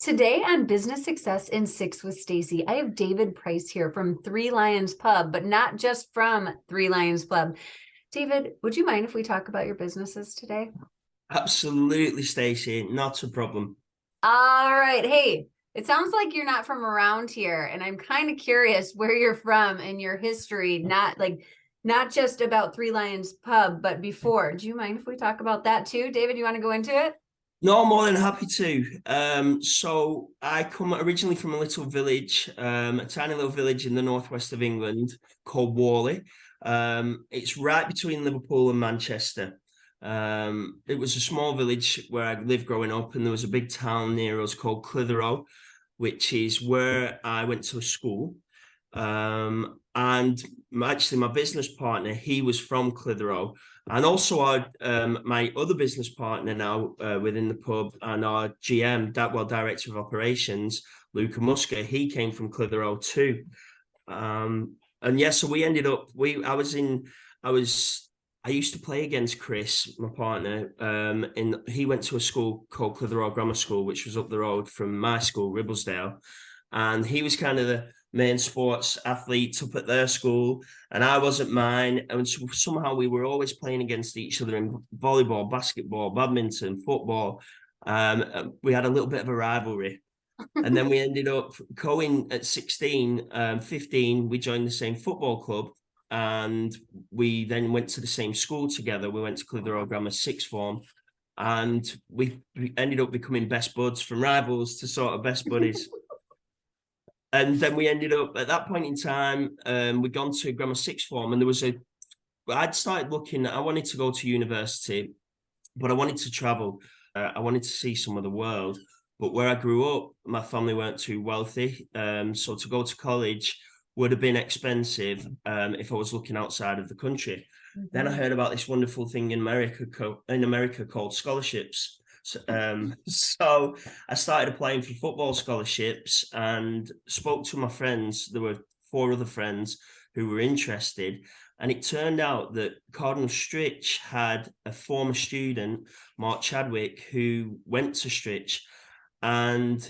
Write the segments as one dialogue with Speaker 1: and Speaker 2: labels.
Speaker 1: Today on Business Success in 6 with Stacie, I have David Price here from Three Lions Pub, but not just from Three Lions Pub. David, would you mind if we talk about your businesses today?
Speaker 2: Absolutely, Stacey. Not a problem.
Speaker 1: All right. Hey, it sounds like you're not from around here, and I'm kind of curious where you're from and your history, not just about Three Lions Pub, but before. Do you mind if we talk about that too? David, you want to go into it?
Speaker 2: No, I'm more than happy to. So I come originally from a little village, a tiny little village in the northwest of England called Worley. It's right between Liverpool and Manchester. It was a small village where I lived growing up, and there was a big town near us called Clitheroe, which is where I went to school. And actually, my business partner, he was from Clitheroe. And also my other business partner now within the pub and our GM, Director of Operations, Luca Musca, he came from Clitheroe too. And yeah, so we ended up, I used to play against Chris, my partner, he went to a school called Clitheroe Grammar School, which was up the road from my school, Ribblesdale. And he was kind of the main sports athlete up at their school, and I wasn't mine. And so somehow we were always playing against each other in volleyball, basketball, badminton, football. We had a little bit of a rivalry. And then we ended up going at 16, 15, we joined the same football club, and we then went to the same school together. We went to Clitheroe Grammar sixth form, and we ended up becoming best buds, from rivals to sort of best buddies. And then we ended up at that point in time, we'd gone to grammar sixth form, and I'd started looking, I wanted to go to university, but I wanted to travel. I wanted to see some of the world. But where I grew up, my family weren't too wealthy. So to go to college would have been expensive if I was looking outside of the country. Mm-hmm. Then I heard about this wonderful thing in America called scholarships. So I started applying for football scholarships and spoke to my friends. There were 4 other friends who were interested. And it turned out that Cardinal Stritch had a former student, Mark Chadwick, who went to Stritch. And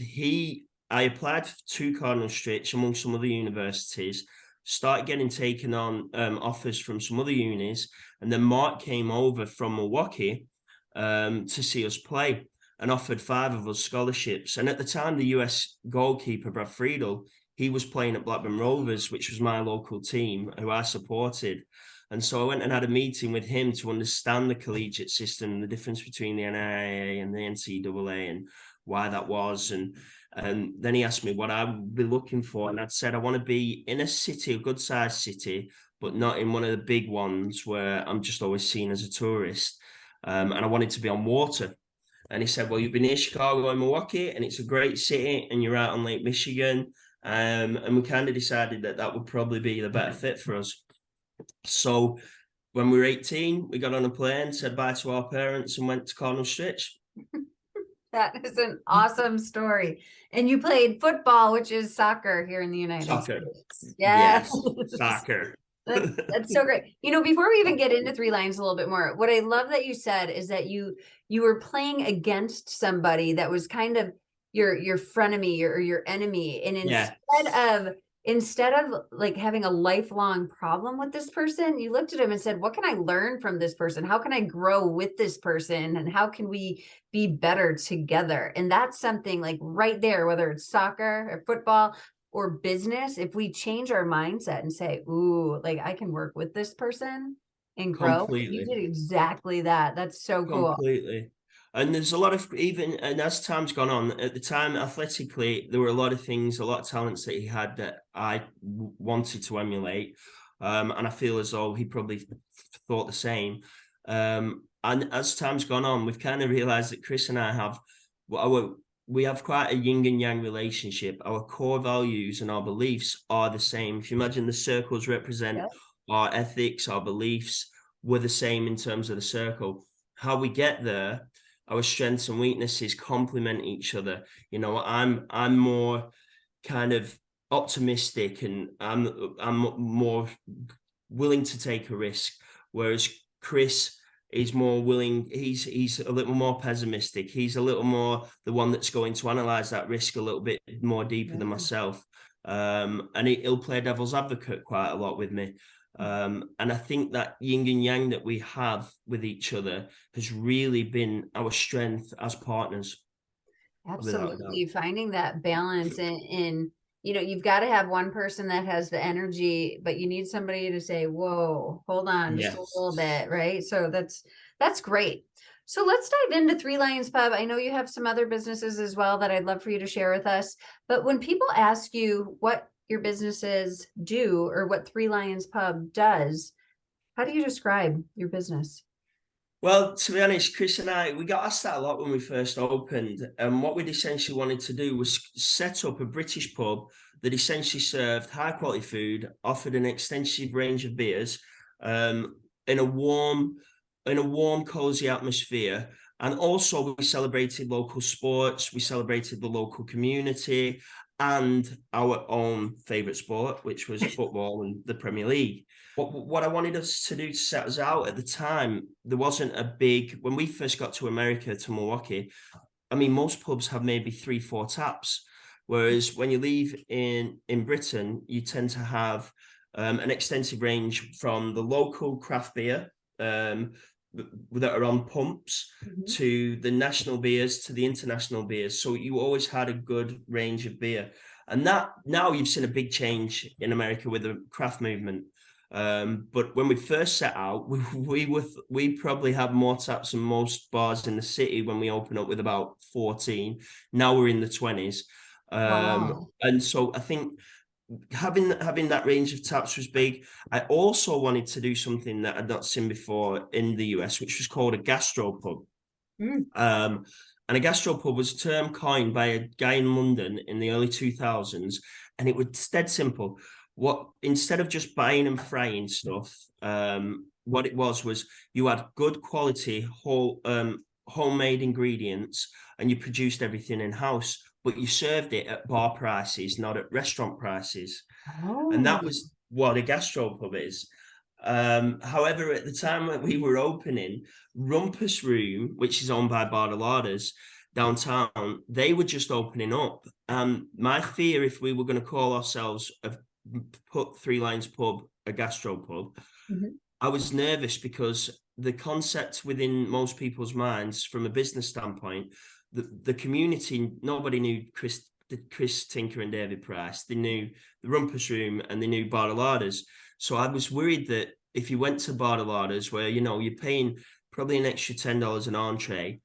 Speaker 2: I applied to Cardinal Stritch among some other universities, started getting taken on offers from some other unis. And then Mark came over from Milwaukee to see us play, and offered 5 of us scholarships. And at the time, the US goalkeeper, Brad Friedel, he was playing at Blackburn Rovers, which was my local team, who I supported. And so I went and had a meeting with him to understand the collegiate system, the difference between the NIAA and the NCAA, and why that was. And then he asked me what I would be looking for. And I'd said, I want to be in a city, a good-sized city, but not in one of the big ones where I'm just always seen as a tourist. And I wanted to be on water. And he said, well, you've been near Chicago and Milwaukee, and it's a great city, and you're out on Lake Michigan. And we kind of decided that would probably be the better fit for us. So when we were 18, we got on a plane, said bye to our parents, and went to Cardinal Stritch.
Speaker 1: That is an awesome story. And you played football, which is soccer here in the United States.
Speaker 2: Yes, soccer.
Speaker 1: That's so great. Before we even get into Three Lions a little bit more, what I love that you said is that you were playing against somebody that was kind of your frenemy or your enemy. And instead of like having a lifelong problem with this person, you looked at him and said, what can I learn from this person? How can I grow with this person? And how can we be better together? And that's something like right there, whether it's soccer or football or business, if we change our mindset and say, ooh, like I can work with this person and grow.
Speaker 2: Completely.
Speaker 1: You did exactly that. That's so cool.
Speaker 2: Completely. And there's a lot of and as time's gone on, at the time, athletically, there were a lot of things, a lot of talents that he had that I wanted to emulate. And I feel as though he probably thought the same. And as time's gone on, we've kind of realized that Chris and I we have quite a yin and yang relationship. Our core values and our beliefs are the same. If you imagine the circles represent our ethics, our beliefs, we're the same in terms of the circle. How we get there, our strengths and weaknesses complement each other. I'm more kind of optimistic, and I'm more willing to take a risk, whereas Chris He's more willing. He's a little more pessimistic. He's a little more the one that's going to analyze that risk a little bit more deeper than myself. And he'll play devil's advocate quite a lot with me. And I think that yin and yang that we have with each other has really been our strength as partners.
Speaker 1: Absolutely. Finding that balance in, you know, you've got to have one person that has the energy, but you need somebody to say, whoa, hold on just a little bit, right? So that's great. So let's dive into Three Lions Pub. I know you have some other businesses as well that I'd love for you to share with us. But when people ask you what your businesses do or what Three Lions Pub does, how do you describe your business?
Speaker 2: Well, to be honest, Chris and I, we got asked that a lot when we first opened. And what we'd essentially wanted to do was set up a British pub that essentially served high quality food, offered an extensive range of beers, in a warm, cozy atmosphere. And also we celebrated local sports, we celebrated the local community and our own favourite sport, which was football and the Premier League. What I wanted us to do to set us out at the time, there wasn't a big, when we first got to America, to Milwaukee, I mean, most pubs have maybe 3-4 taps. Whereas when you leave in Britain, you tend to have an extensive range from the local craft beer that are on pumps to the national beers to the international beers. So you always had a good range of beer. And that now you've seen a big change in America with the craft movement. But when we first set out, we probably had more taps than most bars in the city when we opened up with about 14. Now we're in the 20s.
Speaker 1: Wow.
Speaker 2: And so I think having that range of taps was big. I also wanted to do something that I'd not seen before in the US, which was called a gastropub. And a gastropub was a term coined by a guy in London in the early 2000s, and it was dead simple. What instead of just buying and frying stuff, what it was you had good quality homemade ingredients, and you produced everything in house, but you served it at bar prices, not at restaurant prices. And that was what a gastropub is. However, at the time when we were opening, Rumpus Room, which is owned by Bardelardas downtown, they were just opening up. And my fear, if we were going to call ourselves put Three Lions Pub a gastropub, I was nervous because the concept within most people's minds, from a business standpoint, the community, nobody knew Chris Tinker and David Price. They knew the Rumpus Room and they knew Bardelardas. So I was worried that if you went to Bardelardas, where you're paying probably an extra $10 an entree,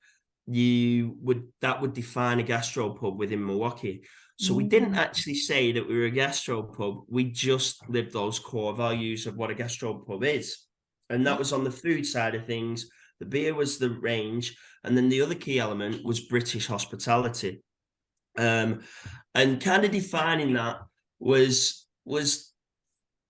Speaker 2: that would define a gastropub within Milwaukee. So we didn't actually say that we were a gastropub. We just lived those core values of what a gastropub is. And that was on the food side of things. The beer was the range. And then the other key element was British hospitality. And kind of defining that was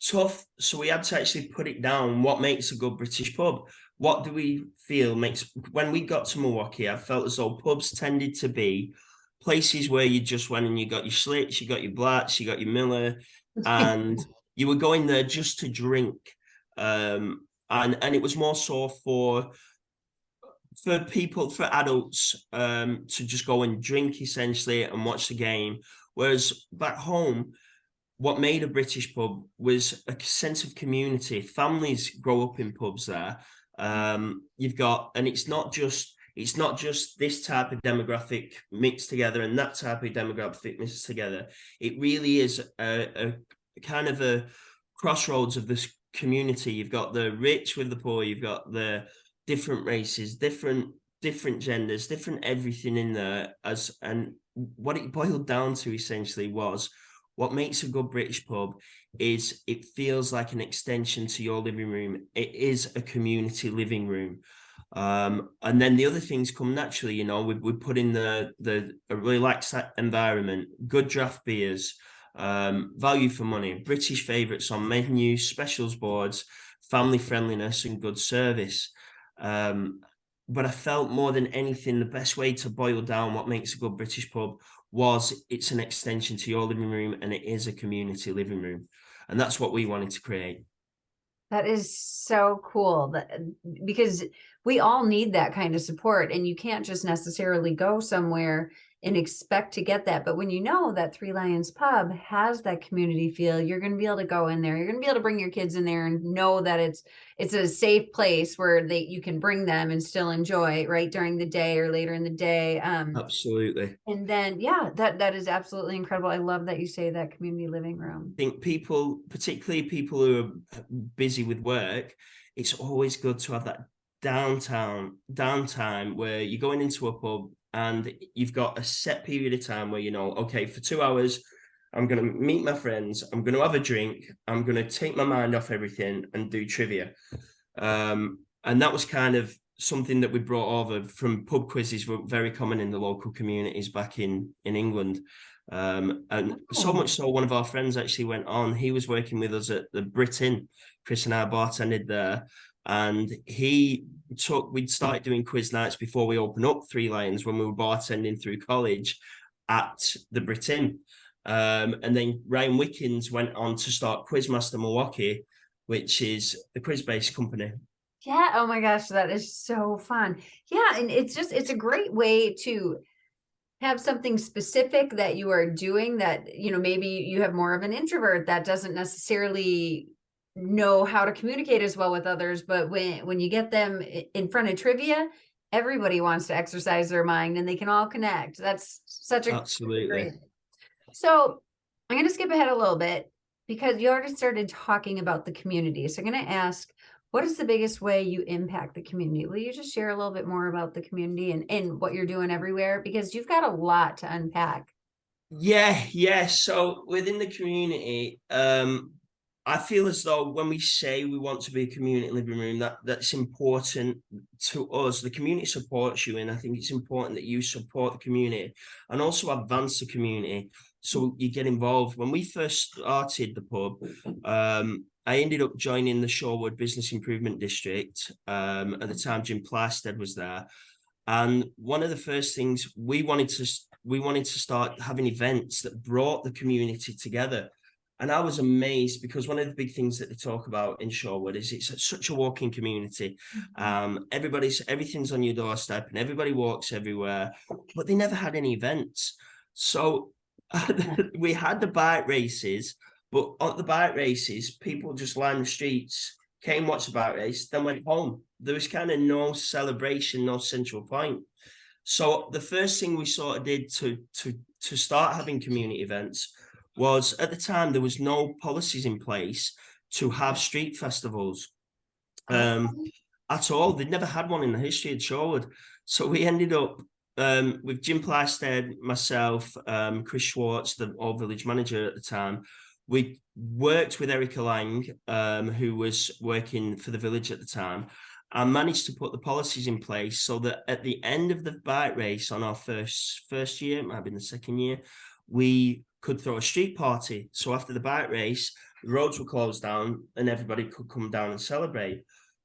Speaker 2: tough. So we had to actually put it down. What makes a good British pub? What do we feel makes, when we got to Milwaukee, I felt as though pubs tended to be places where you just went and you got your Schlitz, you got your Blatz, you got your Miller, and you were going there just to drink. And it was more so for people, for adults, to just go and drink essentially and watch the game. Whereas back home, what made a British pub was a sense of community. Families grow up in pubs there. You've got, and it's not just this type of demographic mixed together and that type of demographic mixed together. It really is a kind of a crossroads of this community. You've got the rich with the poor. You've got the different races, different genders, different everything in there. And what it boiled down to essentially was, what makes a good British pub is it feels like an extension to your living room. It is a community living room. And then the other things come naturally, we put in a relaxed environment, good draft beers, value for money, British favourites on menus, specials boards, family friendliness and good service. But I felt more than anything, the best way to boil down what makes a good British pub was it's an extension to your living room, and it is a community living room. And that's what we wanted to create.
Speaker 1: That is so cool, because we all need that kind of support, and you can't just necessarily go somewhere and expect to get that. But when you know that Three Lions Pub has that community feel, you're going to be able to go in there. You're going to be able to bring your kids in there and know that it's a safe place where you can bring them and still enjoy right during the day or later in the day.
Speaker 2: Absolutely.
Speaker 1: And then, yeah, that is absolutely incredible. I love that you say that community living room.
Speaker 2: I think people, particularly people who are busy with work, it's always good to have that downtime where you're going into a pub and you've got a set period of time where, you know, okay, for 2 hours, I'm going to meet my friends, I'm going to have a drink, I'm going to take my mind off everything and do trivia. And that was kind of something that we brought over from pub quizzes, were very common in the local communities back in England. And so much so, one of our friends actually went on. He was working with us at the Brit Inn. Chris and I bartended there, and we'd started doing quiz nights before we opened up Three Lions when we were bartending through college at the Brit Inn. And then Ryan Wickens went on to start Quizmaster Milwaukee, which is the quiz-based company.
Speaker 1: Yeah. Oh my gosh, that is so fun. Yeah. And it's a great way to have something specific that you are doing that, maybe you have more of an introvert that doesn't necessarily know how to communicate as well with others. But when you get them in front of trivia, everybody wants to exercise their mind and they can all connect. That's such a
Speaker 2: Absolutely.
Speaker 1: So I'm going to skip ahead a little bit because you already started talking about the community. So I'm going to ask, what is the biggest way you impact the community? Will you just share a little bit more about the community and what you're doing everywhere? Because you've got a lot to unpack.
Speaker 2: Yeah. So within the community, I feel as though when we say we want to be a community living room, that's important to us. The community supports you, and I think it's important that you support the community and also advance the community. So you get involved. When we first started the pub, I ended up joining the Shorewood Business Improvement District. At the time, Jim Plastead was there. And one of the first things we wanted to start having events that brought the community together. And I was amazed because one of the big things that they talk about in Shorewood is it's such a walking community. Everything's on your doorstep and everybody walks everywhere, but they never had any events. So we had the bike races, but at the bike races, people just lined the streets, came, watched the bike race, then went home. There was kind of no celebration, no central point. So the first thing we sort of did to start having community events was, at the time, there was no policies in place to have street festivals at all. They'd never had one in the history of Shorewood. So we ended up with Jim Plastead, myself, Chris Schwartz, the old village manager at the time. We worked with Erica Lang, who was working for the village at the time, and managed to put the policies in place so that at the end of the bike race on our first year, it might have been the second year, we could throw a street party. So after the bike race, the roads were closed down and everybody could come down and celebrate.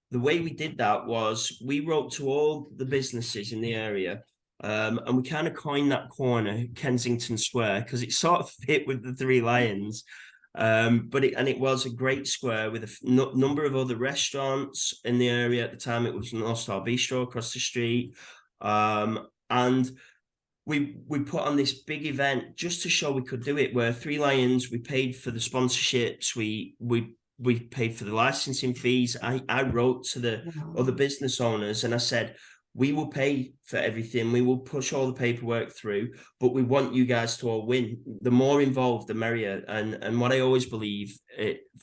Speaker 2: The way we did that was we wrote to all the businesses in the area, and we kind of coined that corner Kensington Square because it sort of fit with the Three Lions. But it was a great square with a number of other restaurants in the area. At the time, it was North Star Bistro across the street, and we put on this big event just to show we could do it. Where Three Lions, we paid for the sponsorships, we paid for the licensing fees. I wrote to the other business owners and I said, we will pay for everything. We will push all the paperwork through, but we want you guys to all win. The more involved, the merrier. And what I always believe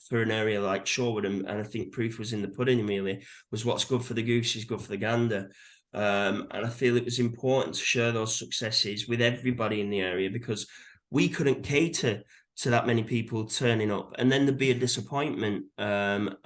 Speaker 2: for an area like Shorewood, and I think proof was in the pudding, Amelia, was what's good for the goose is good for the gander. And I feel it was important to share those successes with everybody in the area because we couldn't cater to that many people turning up, and then there'd be a disappointment, and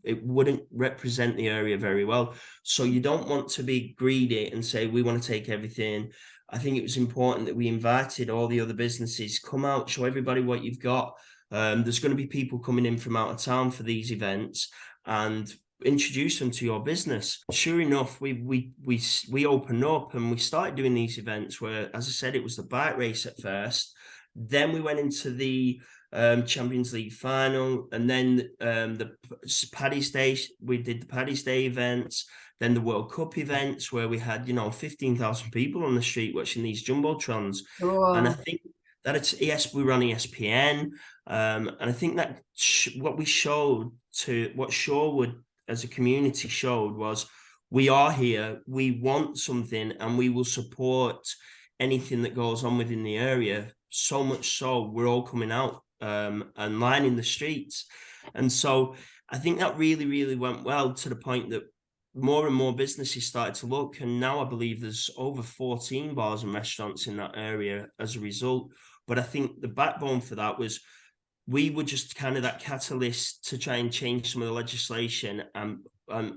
Speaker 2: it wouldn't represent the area very well. So you don't want to be greedy and say we want to take everything. I think it was important that we invited all the other businesses, come out, show everybody what you've got. There's going to be people coming in from out of town for these events, and introduce them to your business. Sure enough, we opened up and we started doing these events where, as I said, it was the bike race at first. Then we went into the Champions League final, and then the Paddy's Day. We did the Paddy's Day events, then the World Cup events where we had 15,000 people on the street watching these jumbotrons, and I
Speaker 1: Cool.
Speaker 2: think that we run ESPN, and I think that what Shorewood as a community showed was we are here, we want something, and we will support anything that goes on within the area. So much so, we're all coming out and lining the streets. And so I think that really, really went well, to the point that more and more businesses started to look. And now I believe there's over 14 bars and restaurants in that area as a result. But I think the backbone for that was we were just kind of that catalyst to try and change some of the legislation and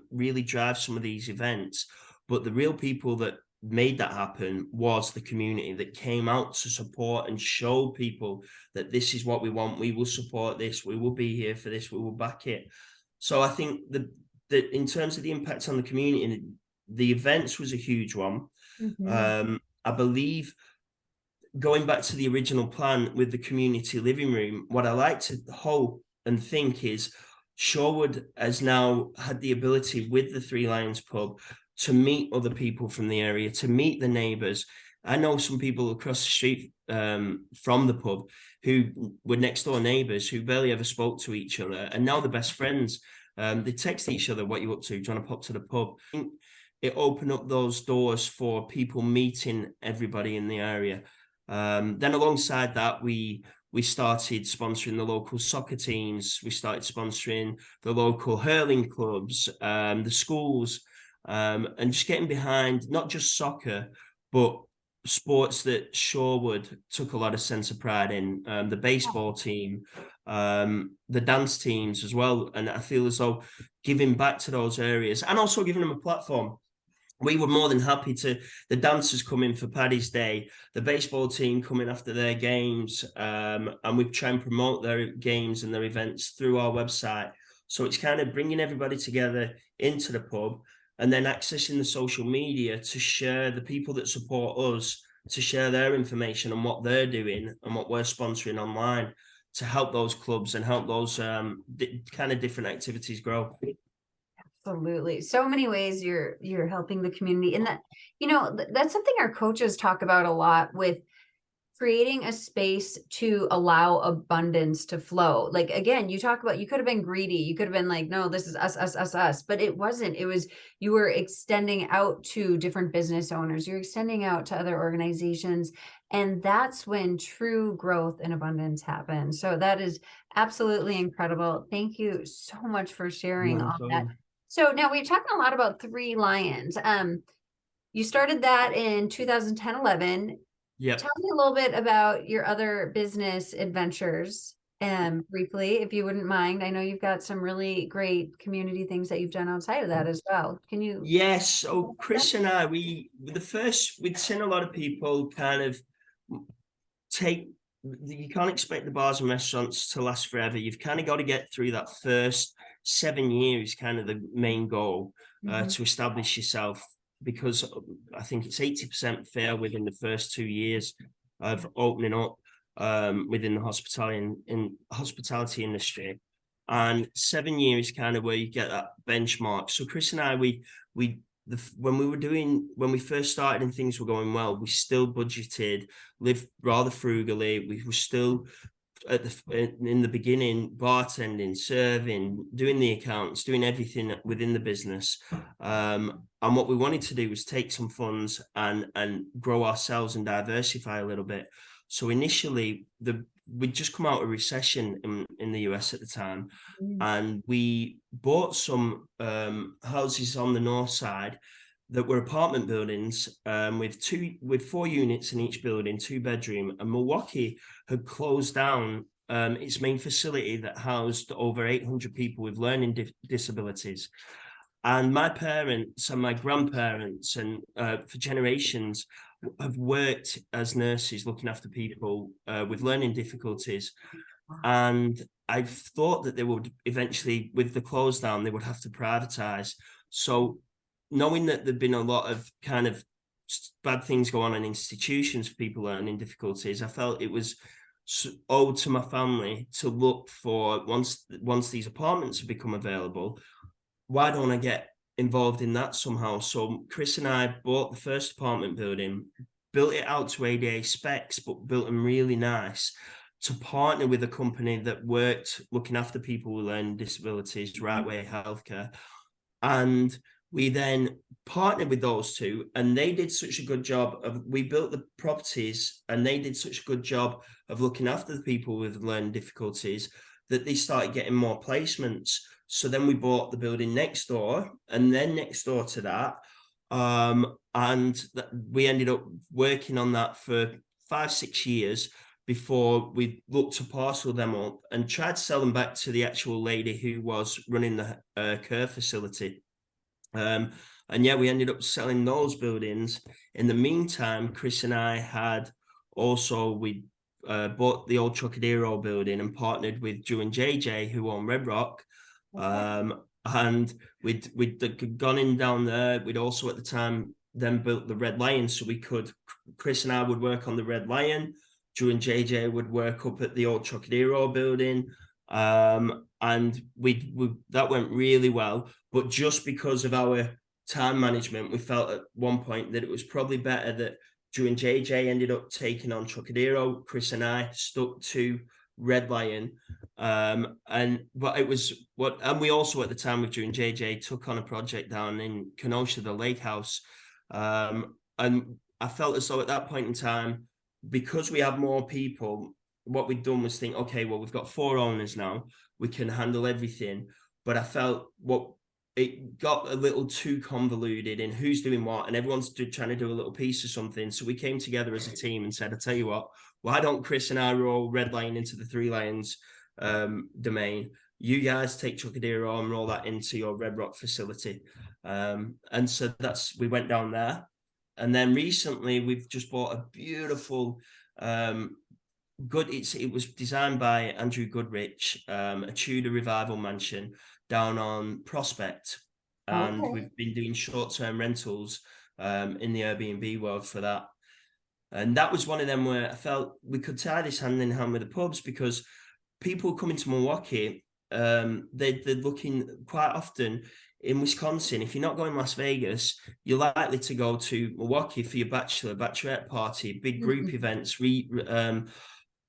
Speaker 2: really drive some of these events. But the real people that made that happen was the community that came out to support and show people that this is what we want. We will support this. We will be here for this. We will back it. So I think that in terms of the impact on the community, the events was a huge one. I believe, going back to the original plan with the community living room, what I like to hope and think is Shorewood has now had the ability with the Three Lions pub to meet other people from the area, to meet the neighbours. I know some people across the street from the pub who were next door neighbours who barely ever spoke to each other, and now they're best friends. They text each other, "What you up to? Do you want to pop to the pub?" It opened up those doors for people meeting everybody in the area. Then alongside that, we started sponsoring the local soccer teams. We started sponsoring the local hurling clubs, the schools, and just getting behind not just soccer, but sports that Shorewood took a lot of sense of pride in. The baseball team, the dance teams as well. And I feel as though giving back to those areas and also giving them a platform. We were more than happy to, the dancers come in for Paddy's Day, the baseball team come in after their games, and we try and promote their games and their events through our website. So it's kind of bringing everybody together into the pub, and then accessing the social media to share the people that support us, to share their information and what they're doing and what we're sponsoring online to help those clubs and help those kind of different activities grow.
Speaker 1: Absolutely. So many ways you're helping the community. And that, that's something our coaches talk about a lot, with creating a space to allow abundance to flow. Like, again, you talk about, you could have been greedy. You could have been like, no, this is us, but it wasn't. It was, you were extending out to different business owners. You're extending out to other organizations. And that's when true growth and abundance happen. So that is absolutely incredible. Thank you so much for sharing all that. So now we're talking a lot about Three Lions. You started that in 2010, 11.
Speaker 2: Yeah.
Speaker 1: Tell me a little bit about your other business adventures, briefly, if you wouldn't mind. I know you've got some really great community things that you've done outside of that as well. Can you?
Speaker 2: Yes. So Chris and I, we'd seen a lot of people kind of you can't expect the bars and restaurants to last forever. You've kind of got to get through that first 7 years, kind of the main goal, to establish yourself, because I think it's 80% fail within the first 2 years of opening up within the hospitality industry, and 7 years kind of where you get that benchmark. So Chris and I, when we first started and things were going well, we still budgeted, lived rather frugally. We were still in the beginning bartending, serving, doing the accounts, doing everything within the business. And what we wanted to do was take some funds and grow ourselves and diversify a little bit. So initially, we'd just come out of a recession in the US at the time, and we bought some houses on the north side that were apartment buildings with 4 units in each building, 2-bedroom. And Milwaukee had closed down its main facility that housed over 800 people with learning disabilities. And my parents and my grandparents and for generations have worked as nurses looking after people with learning difficulties. And I thought that they would eventually, with the close down, they would have to privatize. So knowing that there'd been a lot of kind of bad things go on in institutions for people learning difficulties, I felt it was owed to my family to look for, once these apartments have become available, why don't I get involved in that somehow? So Chris and I bought the first apartment building, built it out to ADA specs, but built them really nice, to partner with a company that worked looking after people with learning disabilities, Right Way Healthcare. And we then partnered with those two, and they did such a good job of, we built the properties and they did such a good job of looking after the people with learning difficulties that they started getting more placements. So then we bought the building next door, and then next door to that, and we ended up working on that for 5-6 years before we looked to parcel them up and tried to sell them back to the actual lady who was running the care facility. And yeah, we ended up selling those buildings. In the meantime, Chris and I had also, we bought the old Trocadero building and partnered with Drew and JJ, who own Red Rock. And we'd gone in down there. We'd also at the time then built the Red Lion, so we could, Chris and I would work on the Red Lion, Drew and JJ would work up at the old Trocadero building. And we that went really well, but just because of our time management, we felt at one point that it was probably better that Drew and JJ ended up taking on Trocadero. Chris and I stuck to Red Lion. But it was and we also at the time with Drew and JJ took on a project down in Kenosha, the lake house. And I felt as though at that point in time, because we had more people, what we'd done was think, okay, well, we've got 4 owners now, we can handle everything. But I felt it got a little too convoluted in who's doing what, and everyone's trying to do a little piece of something. So we came together as a team and said, I tell you what, why don't Chris and I roll Red Lion into the Three Lions domain? You guys take Trocadero and roll that into your Red Rock facility. And so we went down there. And then recently we've just bought a beautiful, it was designed by Andrew Goodrich, a Tudor revival mansion down on Prospect. And we've been doing short-term rentals in the Airbnb world for that. And that was one of them where I felt we could tie this hand in hand with the pubs, because people coming to Milwaukee, they're looking quite often in Wisconsin. If you're not going to Las Vegas, you're likely to go to Milwaukee for your bachelorette party, big group events, when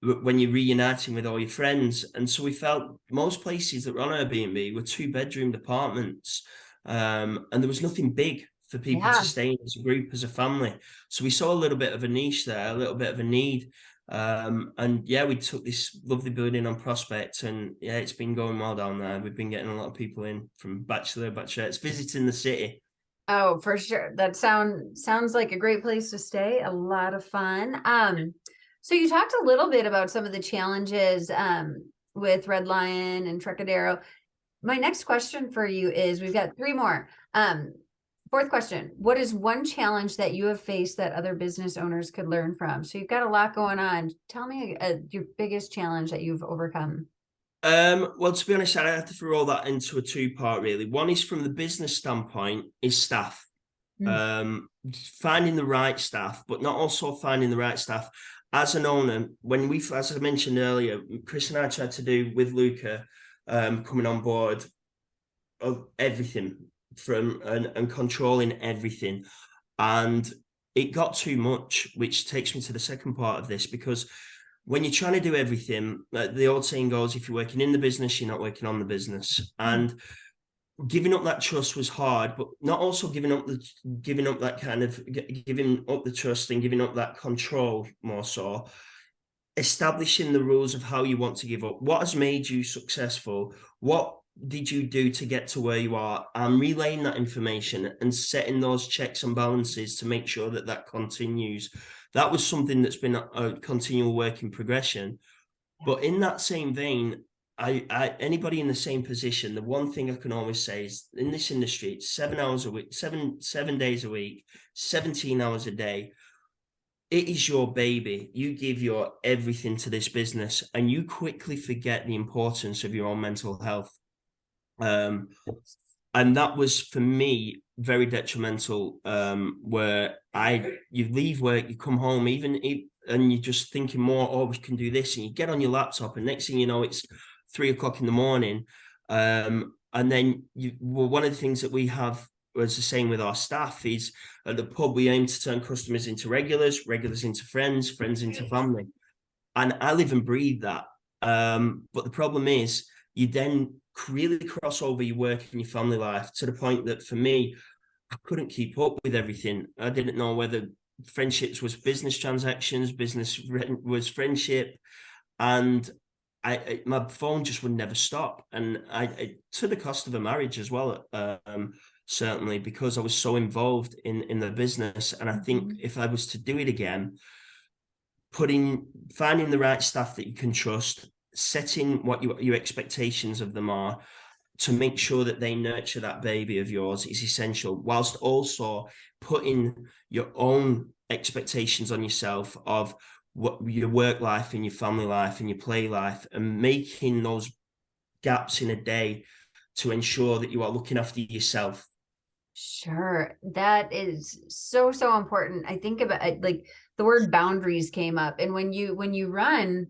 Speaker 2: you're reuniting with all your friends. And so we felt most places that were on Airbnb were 2-bedroom apartments, and there was nothing big for people to stay in as a group, as a family. So we saw a little bit of a niche there, a little bit of a need. And yeah, we took this lovely building on Prospect, and yeah, it's been going well down there. We've been getting a lot of people in from bachelorettes visiting the city.
Speaker 1: Oh, for sure. That sounds like a great place to stay. A lot of fun. So you talked a little bit about some of the challenges with Red Lion and Trocadero. My next question for you is, we've got 3 more. 4th question: what is one challenge that you have faced that other business owners could learn from? So you've got a lot going on. Tell me your biggest challenge that you've overcome.
Speaker 2: Well, to be honest, I have to throw all that into a 2-part really. One is from the business standpoint, is staff. Finding the right staff, but not also finding the right staff. As an owner, as I mentioned earlier, Chris and I tried to do with Luca coming on board of everything and controlling everything. And it got too much, which takes me to the second part of this, because when you're trying to do everything, the old saying goes, if you're working in the business, you're not working on the business. And giving up that trust was hard, but not also giving up the trust and giving up that control, more so establishing the rules of how you want to give up. What has made you successful? What did you do to get to where you are? And relaying that information and setting those checks and balances to make sure that continues. That was something that's been a continual work in progression. But in that same vein, anybody in the same position, the one thing I can always say is, in this industry, it's 7 hours a week, seven days a week, 17 hours a day. It is your baby. You give your everything to this business, and you quickly forget the importance of your own mental health. And that was, for me, very detrimental, where you leave work, you come home, even and you're just thinking more, oh, we can do this, and you get on your laptop, and next thing you know, it's 3 o'clock in the morning. And then one of the things that we have, as the same with our staff, is at the pub, we aim to turn customers into regulars, regulars into friends, friends into family. And I live and breathe that. But the problem is, you then really cross over your work and your family life to the point that for me, I couldn't keep up with everything. I didn't know whether friendships was business transactions, business was friendship, and my phone just would never stop. And to the cost of a marriage as well, certainly, because I was so involved in the business. And I think if I was to do it again, finding the right staff that you can trust, setting what your expectations of them are, to make sure that they nurture that baby of yours is essential, whilst also putting your own expectations on yourself of what your work life and your family life and your play life, and making those gaps in a day to ensure that you are looking after yourself.
Speaker 1: Sure. That is so, so important. I think about like the word boundaries came up. And when you run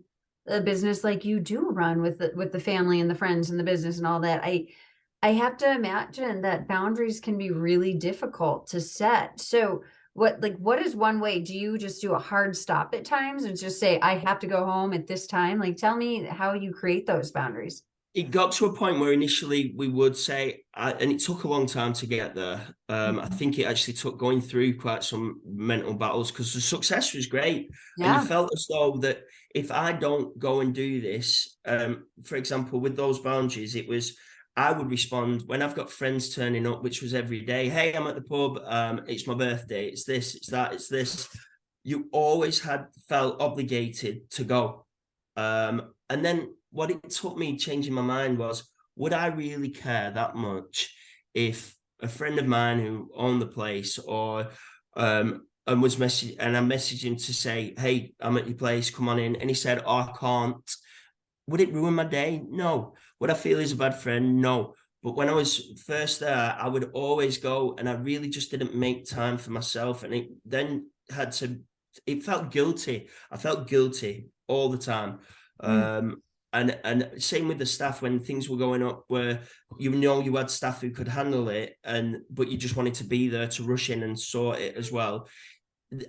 Speaker 1: a business like you do run with the family and the friends and the business and all that, I have to imagine that boundaries can be really difficult to set. So what is one way? Do you just do a hard stop at times and just say, I have to go home at this time? Like, tell me how you create those boundaries.
Speaker 2: It got to a point where initially we would say, and it took a long time to get there. I think it actually took going through quite some mental battles, because the success was great. And you
Speaker 1: Yeah.
Speaker 2: felt as though that if I don't go and do this, for example, with those boundaries, it was, I would respond when I've got friends turning up, which was every day. Hey, I'm at the pub. It's my birthday. It's this, it's that, it's this. You always felt obligated to go. And then what it took me changing my mind was, would I really care that much if a friend of mine who owned the place, or and was and I messaged him to say, hey, I'm at your place, come on in, and he said, oh, I can't. Would it ruin my day? No. Would I feel he's a bad friend? No. But when I was first there, I would always go, and I really just didn't make time for myself. And it then it felt guilty. I felt guilty all the time. And same with the staff, when things were going up where you had staff who could handle it, but you just wanted to be there to rush in and sort it as well.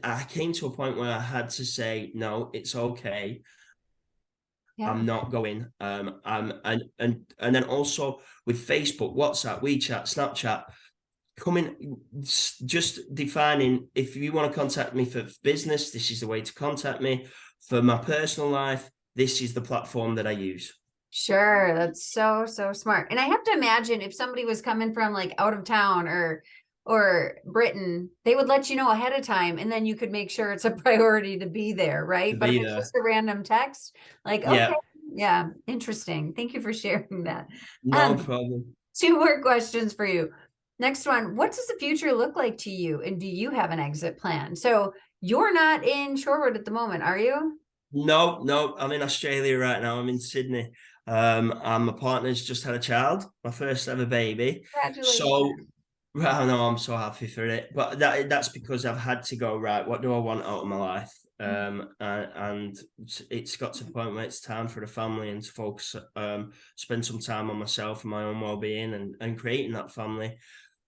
Speaker 2: I came to a point where I had to say, no, it's okay.
Speaker 1: Yeah.
Speaker 2: I'm not going. And then also with Facebook, WhatsApp, WeChat, Snapchat, just defining, if you want to contact me for business, this is the way to contact me. For my personal life, this is the platform that I use.
Speaker 1: Sure. That's so, so smart. And I have to imagine if somebody was coming from like out of town or Britain, they would let you know ahead of time, and then you could make sure it's a priority to be there, right?
Speaker 2: To
Speaker 1: But if
Speaker 2: be
Speaker 1: it's
Speaker 2: there.
Speaker 1: just a random text, like, okay,
Speaker 2: Yeah,
Speaker 1: yeah, interesting. Thank you for sharing that.
Speaker 2: no
Speaker 1: Um,
Speaker 2: problem.
Speaker 1: Two more questions for you. Next one, what does the future look like to you? And do you have an exit plan? So you're not in Shorewood at the moment, are you?
Speaker 2: No, I'm in Australia right now. I'm in Sydney. And my partner's just had a child, my first ever baby.
Speaker 1: Congratulations.
Speaker 2: So, well, no, I'm so happy for it. But that's because I've had to go, right, what do I want out of my life? And it's got to the point where it's time for the family and to focus, spend some time on myself and my own well-being, and creating that family.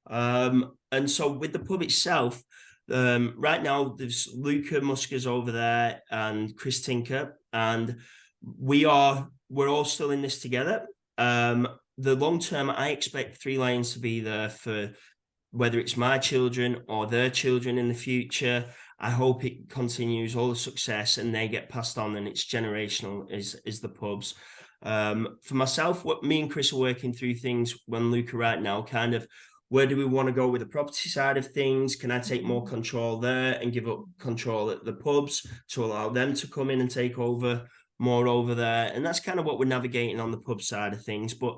Speaker 2: And so with the pub itself, right now there's Luca Muskers over there and Chris Tinker, and we're all still in this together. The long term, I expect Three Lions to be there for whether it's my children or their children in the future. I hope it continues all the success and they get passed on, and it's generational is the pubs. For myself, what me and Chris are working through things when Luca right now, kind of, where do we want to go with the property side of things? Can I take more control there and give up control at the pubs to allow them to come in and take over more over there? And that's kind of what we're navigating on the pub side of things. But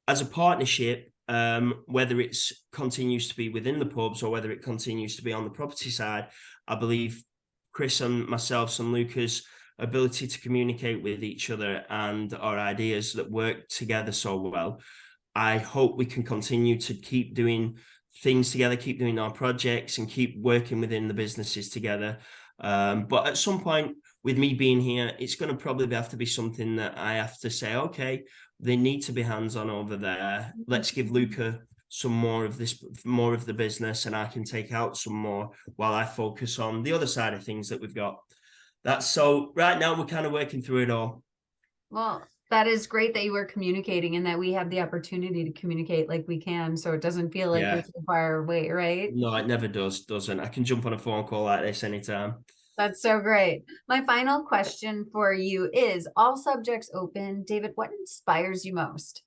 Speaker 2: as a partnership, whether it continues to be within the pubs or whether it continues to be on the property side, I believe Chris and myself and Lucas' ability to communicate with each other and our ideas that work together so well, I hope we can continue to keep doing things together, keep doing our projects, and keep working within the businesses together. But at some point, with me being here, it's going to probably have to be something that I have to say, okay, they need to be hands-on over there. Let's give Luca some more of the business, and I can take out some more while I focus on the other side of things that we've got. So right now we're kind of working through it all.
Speaker 1: Well, that is great that you were communicating and that we have the opportunity to communicate like we can, so it doesn't feel like we're so far away, right?
Speaker 2: No, it never doesn't. I can jump on a phone call like this anytime.
Speaker 1: That's so great. My final question for you is, all subjects open, David, what inspires you most?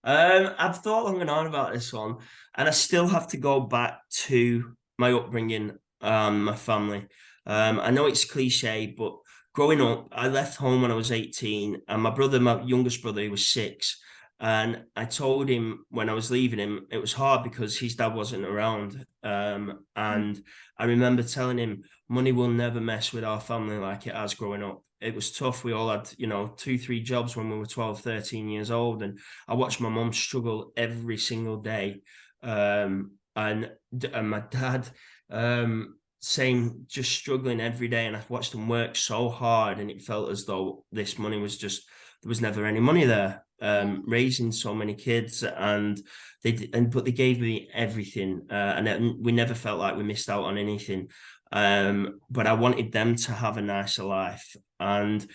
Speaker 2: I've thought long and hard about this one, and I still have to go back to my upbringing, my family. I know it's cliche, but growing up, I left home when I was 18, and my youngest brother, he was 6. And I told him when I was leaving him, it was hard because his dad wasn't around. And I remember telling him, money will never mess with our family like it has growing up. It was tough. We all had, 2, 3 jobs when we were 12, 13 years old. And I watched my mum struggle every single day. And my dad, same, just struggling every day. And I watched them work so hard, and it felt as though this money was just, there was never any money there. Raising so many kids, and but they gave me everything, and we never felt like we missed out on anything. But I wanted them to have a nicer life, and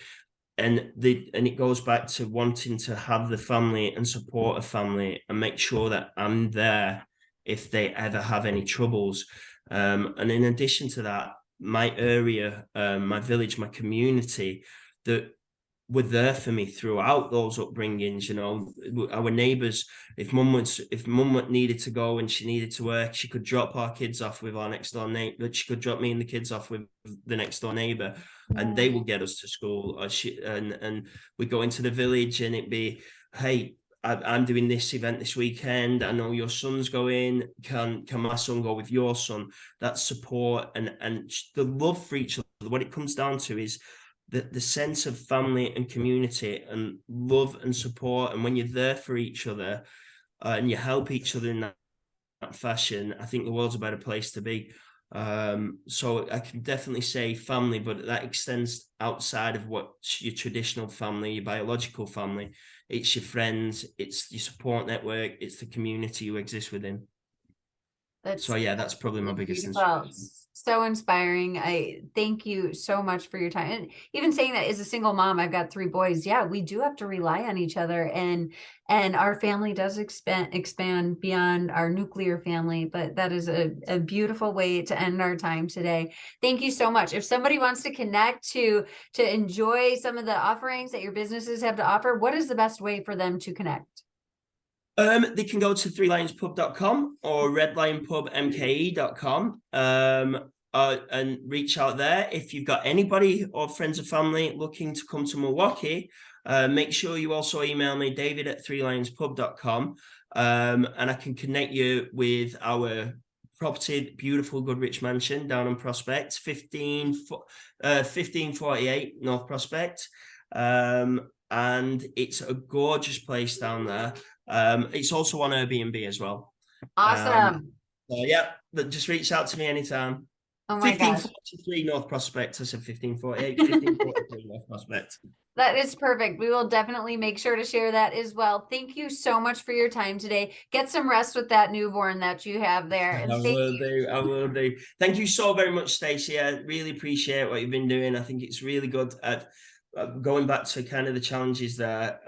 Speaker 2: it goes back to wanting to have the family and support a family and make sure that I'm there if they ever have any troubles. And in addition to that, my area, my village, my community, that were there for me throughout those upbringings. Our neighbours, if mum needed to go and she needed to work, she could drop our kids off with our next door neighbour. She could drop me and the kids off with the next door neighbour, and they would get us to school. And we go into the village, and it'd be, hey, I'm doing this event this weekend. I know your son's going. Can my son go with your son? That support and the love for each other. What it comes down to is the sense of family and community and love and support. And when you're there for each other, and you help each other in that fashion, I think the world's a better place to be. So I can definitely say family, but that extends outside of what your traditional family, your biological family. It's your friends, it's your support network, it's the community you exist within. So yeah, that's probably my biggest inspiration.
Speaker 1: So inspiring. I thank you so much for your time. And even saying that as a single mom, I've got 3 boys. Yeah, we do have to rely on each other, and our family does expand beyond our nuclear family. But that is a beautiful way to end our time today. Thank you so much. If somebody wants to connect to enjoy some of the offerings that your businesses have to offer, what is the best way for them to connect?
Speaker 2: They can go to threelionspub.com or redlionpubmke.com, and reach out there. If you've got anybody or friends or family looking to come to Milwaukee, make sure you also email me, david@threelionspub.com, and I can connect you with our property, beautiful Goodrich Mansion down on Prospect, 1548 North Prospect. And it's a gorgeous place down there. It's also on Airbnb as well.
Speaker 1: Awesome.
Speaker 2: So yeah, just reach out to me anytime.
Speaker 1: Oh my gosh.
Speaker 2: 1543 North Prospect. I said 1548, 1543 North Prospect.
Speaker 1: That is perfect. We will definitely make sure to share that as well. Thank you so much for your time today. Get some rest with that newborn that you have there. And
Speaker 2: I will do. Thank you so very much, Stacie. I really appreciate what you've been doing. I think it's really good at going back to kind of the challenges there,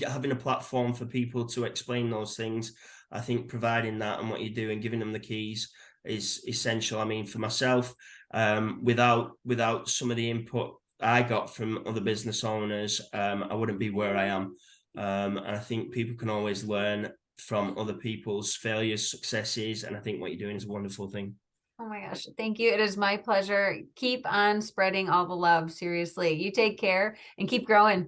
Speaker 2: having a platform for people to explain those things. I think providing that and what you do and giving them the keys is essential. I mean, for myself, without some of the input I got from other business owners, I wouldn't be where I am. And I think people can always learn from other people's failures, successes, and I think what you're doing is a wonderful thing.
Speaker 1: Oh my gosh, thank you. It is my pleasure. Keep on spreading all the love. Seriously, you take care and keep growing.